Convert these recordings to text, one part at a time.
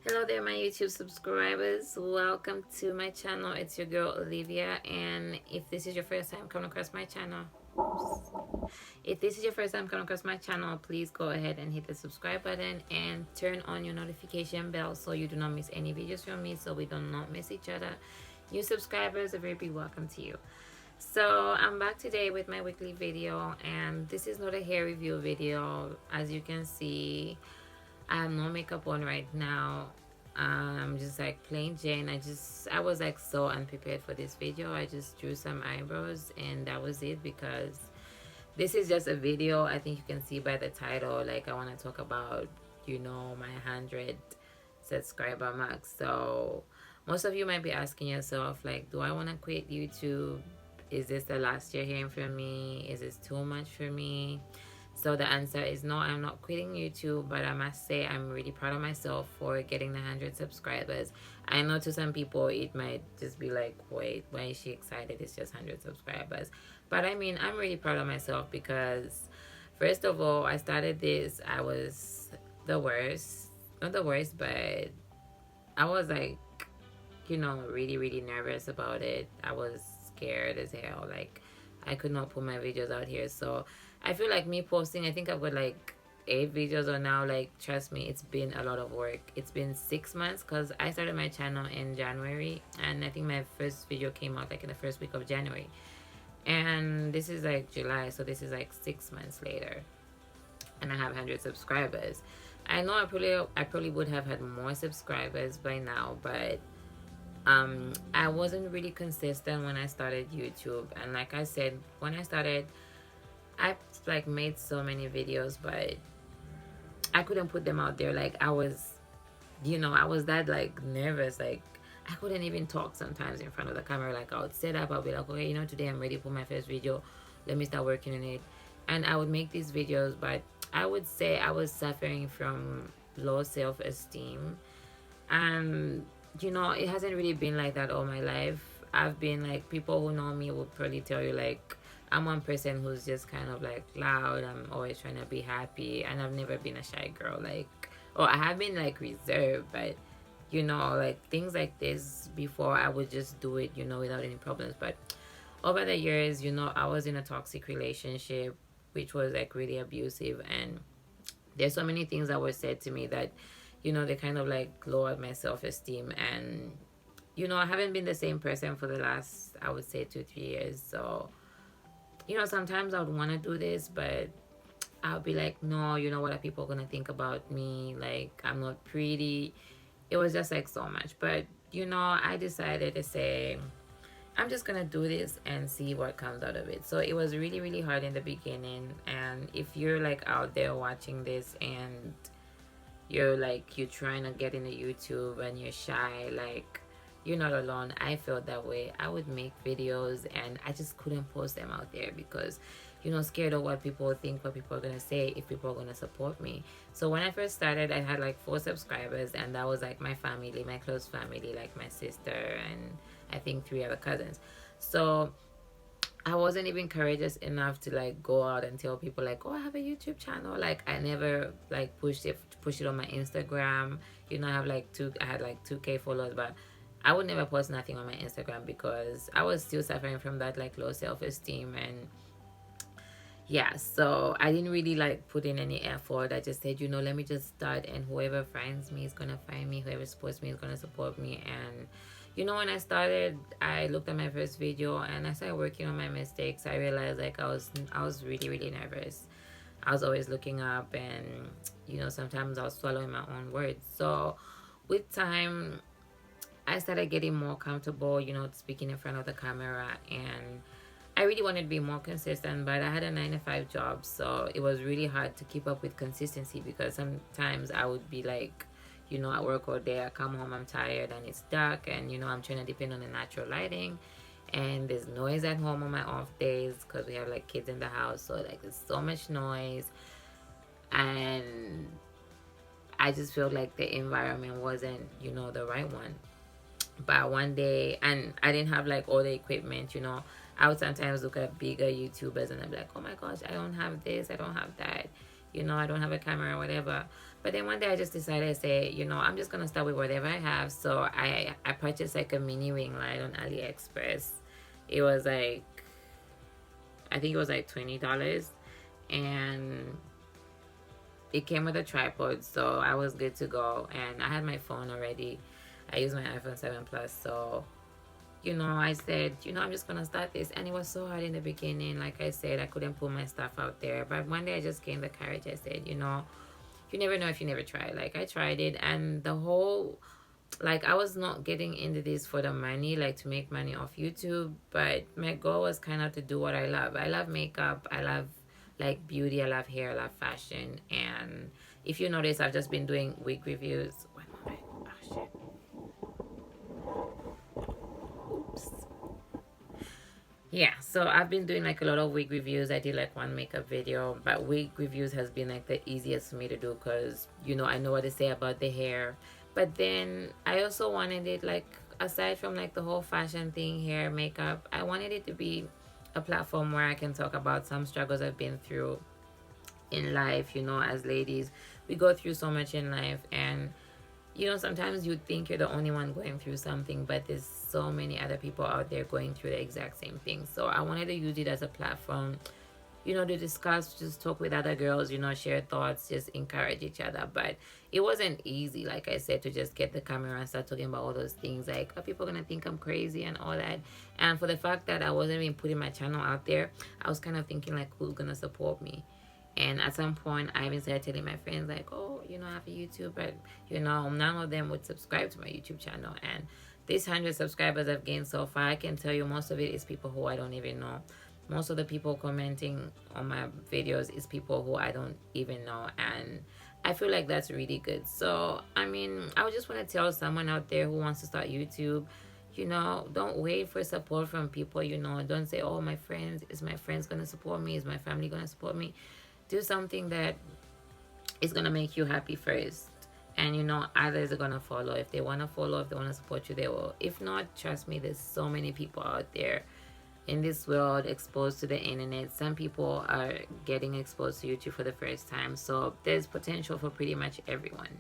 Hello there, my YouTube subscribers. Welcome to my channel. It's your girl Olivia, and if this is your first time coming across my channel, please go ahead and hit the subscribe button and turn on your notification bell so you do not miss any videos from me, so we do not miss each other. New subscribers, a very big welcome to you. So I'm back today with my weekly video, and this is not a hair review video. As you can see, I have no makeup on right now. I'm just like plain Jane. I was like so unprepared for this video. I just drew some eyebrows and that was it, because this is just a video. I think you can see by the title, like I want to talk about, my 100 subscriber mark. So most of you might be asking yourself, like, do I want to quit YouTube? Is this the last year hearing from me? Is this too much for me? So the answer is no, I'm not quitting YouTube, but I must say I'm really proud of myself for getting the 100 subscribers. I know to some people it might just be like, wait, why is she excited? It's just 100 subscribers. But I mean, I'm really proud of myself because, first of all, I started this, I was the worst. Not the worst, but I was like, really, really nervous about it. I was scared as hell. Like, I could not put my videos out here. So I feel like me posting, I think I've got like 8 videos or now. Like, trust me, it's been a lot of work. It's been 6 months because I started my channel in January, and I think my first video came out like in the first week of January, and this is like July, so this is like 6 months later, and I have 100 subscribers. I know I probably would have had more subscribers by now, but I wasn't really consistent when I started YouTube. And like I said, when I started, I like made so many videos, but I couldn't put them out there. Like, I was that like nervous. Like, I couldn't even talk sometimes in front of the camera. Like, I would set up, I'll be like, okay, today I'm ready for my first video, let me start working on it. And I would make these videos, but I would say I was suffering from low self-esteem. And it hasn't really been like that all my life. I've been like, people who know me will probably tell you, like, I'm one person who's just kind of like loud. I'm always trying to be happy, and I've never been a shy girl. Like, or I have been like reserved, but like things like this before, I would just do it, without any problems. But over the years, I was in a toxic relationship which was like really abusive, and there's so many things that were said to me that they kind of like lowered my self-esteem. And I haven't been the same person for the last, I would say, 2-3 years. So sometimes I would want to do this, but I'll be like, no, what are people gonna think about me? Like, I'm not pretty. It was just like so much. But I decided to say, I'm just gonna do this and see what comes out of it. So it was really, really hard in the beginning. And if you're like out there watching this and you're trying to get into YouTube and you're shy, like, you're not alone. I felt that way. I would make videos and I just couldn't post them out there because scared of what people think, what people are gonna say, if people are gonna support me. So when I first started, I had like 4 subscribers, and that was like my family, my close family, like my sister and I think 3 other cousins. So I wasn't even courageous enough to like go out and tell people like, oh, I have a YouTube channel. Like, I never like push it on my Instagram. I had like 2K followers, but I would never post nothing on my Instagram because I was still suffering from that like low self-esteem. And yeah, so I didn't really like put in any effort. I just said, let me just start, and whoever finds me is gonna find me, whoever supports me is gonna support me. And when I started, I looked at my first video and I started working on my mistakes. I realized like I was really, really nervous. I was always looking up, and sometimes I was swallowing my own words. So with time, I started getting more comfortable, speaking in front of the camera, and I really wanted to be more consistent, but I had a 9-to-5 job, so it was really hard to keep up with consistency because sometimes I would be like, I work all day, I come home, I'm tired, and it's dark, and I'm trying to depend on the natural lighting, and there's noise at home on my off days because we have like kids in the house, so like there's so much noise, and I just felt like the environment wasn't, the right one. But one day, and I didn't have like all the equipment, I would sometimes look at bigger YouTubers and I'm like, oh my gosh, I don't have this, I don't have that. you know, I don't have a camera or whatever. But then one day I just decided to say, you know, I'm just gonna start with whatever I have. So I purchased like a mini ring light on AliExpress. It was like, I think it was like $20, and it came with a tripod, so I was good to go. And I had my phone already. I used my iPhone 7 Plus, so you know, I said, you know, I'm just gonna start this. And it was so hard in the beginning. Like I said, I couldn't put my stuff out there. But one day I just gained the courage. I said, you know, you never know if you never try. Like I tried it, and the whole, like, I was not getting into this for the money, like to make money off YouTube, but my goal was kind of to do what I love. I love makeup, I love like beauty, I love hair, I love fashion. And if you notice, I've just been doing wig reviews. One moment. Oh shit. Oops. Yeah, so I've been doing like a lot of wig reviews. I did like one makeup video, but wig reviews has been like the easiest for me to do because, you know, I know what to say about the hair. But then I also wanted it, like, aside from like the whole fashion thing, hair, makeup, I wanted it to be a platform where I can talk about some struggles I've been through in life. You know, as ladies, we go through so much in life, and you know, sometimes you think you're the only one going through something, but there's so many other people out there going through the exact same thing. So I wanted to use it as a platform, you know, to discuss, just talk with other girls, you know, share thoughts, just encourage each other. But it wasn't easy, like I said, to just get the camera and start talking about all those things. Like, are people gonna think I'm crazy and all that? And for the fact that I wasn't even putting my channel out there, I was kind of thinking like, who's gonna support me? And at some point, I even started telling my friends, like, oh, you know, I have a YouTube, but, you know, none of them would subscribe to my YouTube channel. And these 100 subscribers I've gained so far, I can tell you most of it is people who I don't even know. Most of the people commenting on my videos is people who I don't even know. And I feel like that's really good. So, I mean, I would just want to tell someone out there who wants to start YouTube, you know, don't wait for support from people, you know. Don't say, oh, my friends, is my friends going to support me? Is my family going to support me? Do something that is going to make you happy first. And, you know, others are going to follow. If they want to follow, if they want to support you, they will. If not, trust me, there's so many people out there in this world exposed to the internet. Some people are getting exposed to YouTube for the first time. So there's potential for pretty much everyone.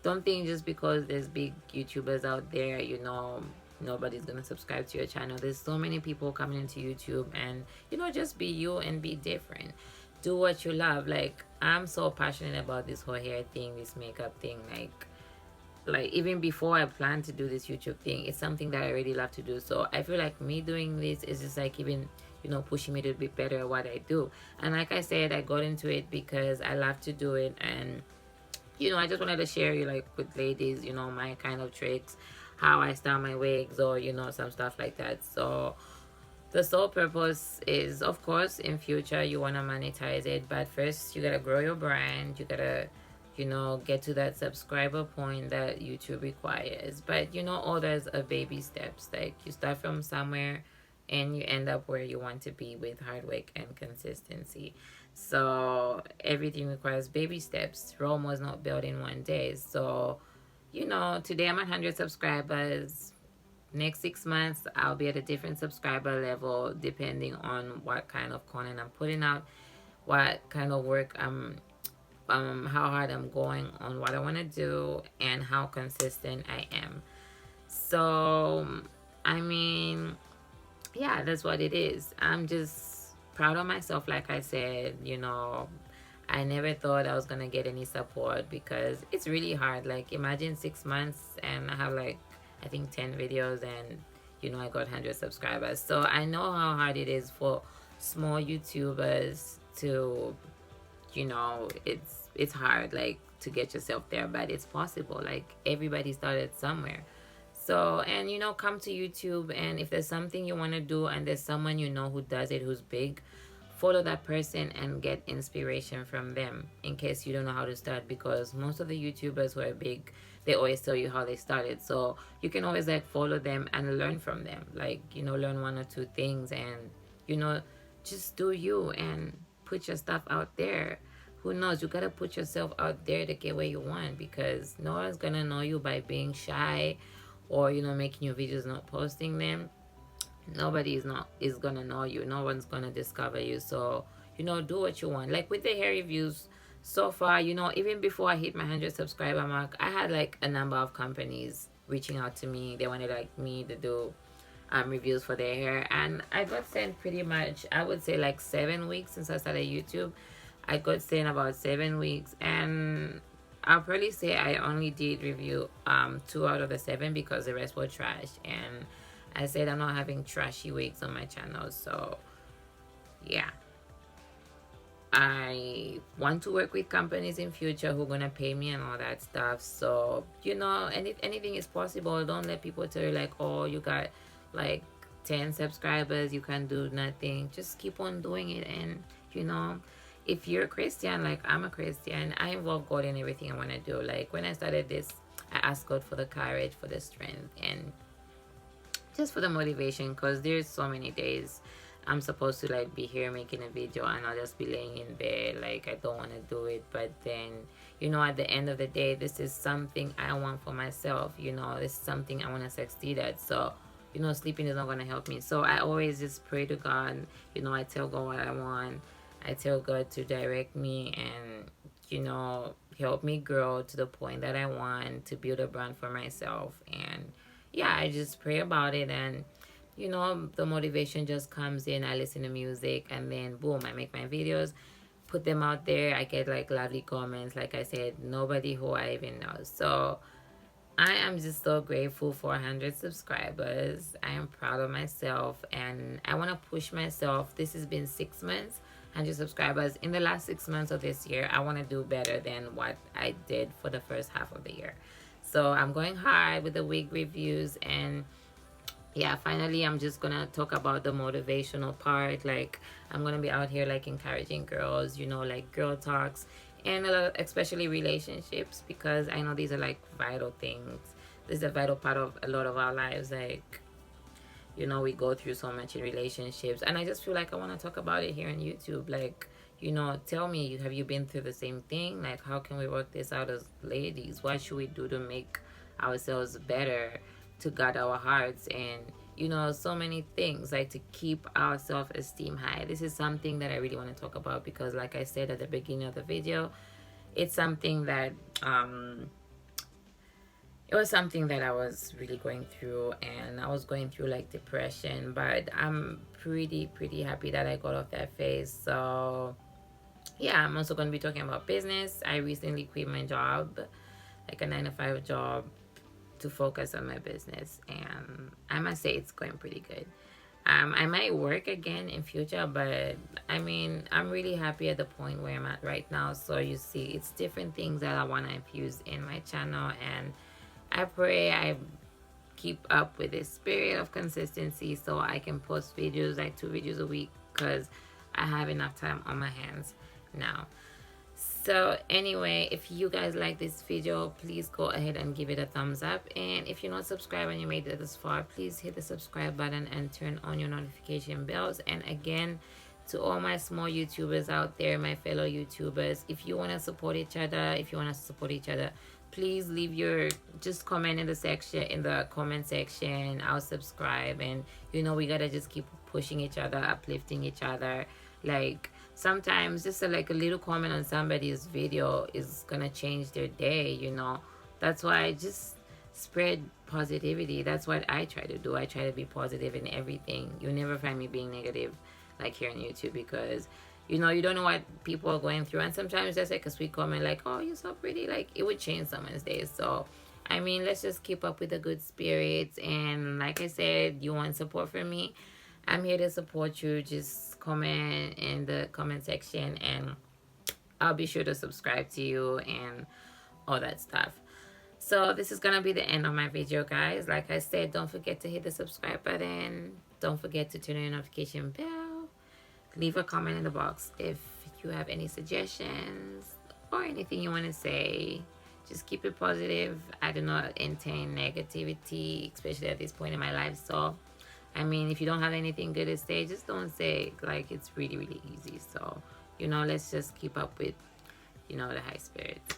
Don't think just because there's big YouTubers out there, you know, nobody's going to subscribe to your channel. There's so many people coming into YouTube, and, you know, just be you and be different. Do what you love. Like, I'm so passionate about this whole hair thing, this makeup thing. Like even before I planned to do this YouTube thing, it's something that I really love to do. So I feel like me doing this is just like even, you know, pushing me to be better at what I do. And like I said, I got into it because I love to do it. And, you know, I just wanted to share you, like, with ladies, you know, my kind of tricks, how I style my wigs, or, you know, some stuff like that. So the sole purpose is, of course, in future you want to monetize it, but first you gotta grow your brand. You gotta, you know, get to that subscriber point that YouTube requires. But, you know, all those are baby steps. Like, you start from somewhere and you end up where you want to be with hard work and consistency. So everything requires baby steps. Rome was not built in one day. So, you know, today I'm at 100 subscribers. Next 6 months, I'll be at a different subscriber level depending on what kind of content I'm putting out, what kind of work how hard I'm going on what I want to do, and how consistent I am. So, I mean, yeah, that's what it is. I'm just proud of myself. Like I said, you know, I never thought I was gonna get any support because it's really hard. Like, imagine 6 months and I have like, I think 10 videos, and, you know, I got 100 subscribers. So I know how hard it is for small YouTubers to, you know, it's hard, like, to get yourself there, but it's possible. Like, everybody started somewhere. So, and, you know, come to YouTube, and if there's something you want to do and there's someone you know who does it, who's big, follow that person and get inspiration from them in case you don't know how to start, because most of the YouTubers who are big, they always tell you how they started. So you can always, like, follow them and learn from them. Like, you know, learn one or two things, and, you know, just do you and put your stuff out there. Who knows? You gotta put yourself out there to get where you want, because no one's gonna know you by being shy or, you know, making your videos, not posting them. Nobody is gonna know you. No one's gonna discover you. So, you know, do what you want. Like with the hair reviews, so far, you know, even before I hit my 100 subscriber mark, I had like a number of companies reaching out to me. They wanted like me to do reviews for their hair, and I got sent pretty much, I would say, like 7 weeks since I started YouTube. I got sent about 7 weeks, and I'll probably say I only did review 2 out of the 7 because the rest were trash. And I said I'm not having trashy weeks on my channel. So yeah, I want to work with companies in future who are gonna pay me and all that stuff. So, you know, anything is possible. Don't let people tell you like, oh, you got like 10 subscribers, you can do nothing. Just keep on doing it. And you know, if you're a Christian, like I'm a Christian, I involve God in everything I want to do. Like when I started this, I asked God for the courage, for the strength, and just for the motivation, because there's so many days I'm supposed to like be here making a video and I'll just be laying in bed like I don't want to do it. But then, you know, at the end of the day, this is something I want for myself. You know, this is something I want to succeed at. So, you know, sleeping is not going to help me. So I always just pray to God. You know, I tell God what I want. I tell God to direct me and, you know, help me grow to the point that I want, to build a brand for myself. And yeah, I just pray about it, and you know, the motivation just comes in. I listen to music, and then boom, I make my videos, put them out there. I get like lovely comments. Like I said, nobody who I even know. So I am just so grateful for 100 subscribers. I am proud of myself, and I want to push myself. This has been 6 months, 100 subscribers. In the last 6 months of this year, I want to do better than what I did for the first half of the year. So I'm going hard with the wig reviews. And yeah, finally I'm just gonna talk about the motivational part. Like I'm gonna be out here like encouraging girls, you know, like girl talks, and a lot, especially relationships, because I know these are like vital things. This is a vital part of a lot of our lives. Like, you know, we go through so much in relationships, and I just feel like I want to talk about it here on YouTube. Like, you know, tell me, have you been through the same thing? Like, how can we work this out as ladies? What should we do to make ourselves better, to guard our hearts, and you know, so many things, like to keep our self-esteem high. This is something that I really want to talk about, because like I said at the beginning of the video, it's something that it was something that I was really going through, and I was going through like depression, but I'm pretty happy that I got off that phase. So yeah, I'm also going to be talking about business. I recently quit my job, like a 9-to-5 job, to focus on my business, and I must say it's going pretty good. I might work again in future, but I mean, I'm really happy at the point where I'm at right now. So you see, it's different things that I want to infuse in my channel, and I pray I keep up with this spirit of consistency so I can post videos, like 2 videos a week, because I have enough time on my hands now. So anyway, if you guys like this video, please go ahead and give it a thumbs up. And if you're not subscribed and you made it this far, please hit the subscribe button and turn on your notification bells. And again, to all my small YouTubers out there, my fellow YouTubers, if you want to support each other, please leave your, just comment in the comment section. I'll subscribe. And you know, we gotta just keep pushing each other, uplifting each other. Like sometimes just like a little comment on somebody's video is gonna change their day, you know. That's why I just spread positivity. That's what I try to do. I try to be positive in everything. You'll never find me being negative like here on YouTube, because you know, you don't know what people are going through. And sometimes just like a sweet comment like, oh, you're so pretty, like it would change someone's day. So I mean, let's just keep up with the good spirits. And like I said, you want support from me, I'm here to support you. Just comment in the comment section, and I'll be sure to subscribe to you and all that stuff. So this is gonna be the end of my video, guys. Like I said, don't forget to hit the subscribe button. Don't forget to turn on your notification bell. Leave a comment in the box if you have any suggestions or anything you want to say. Just keep it positive. I do not intend negativity, especially at this point in my life. So I mean, if you don't have anything good to say, just don't say it. Like, it's really easy. So, you know, let's just keep up with, you know, the high spirits.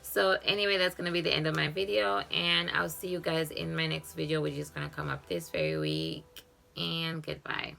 So anyway, that's going to be the end of my video. And I'll see you guys in my next video, which is going to come up this very week. And goodbye.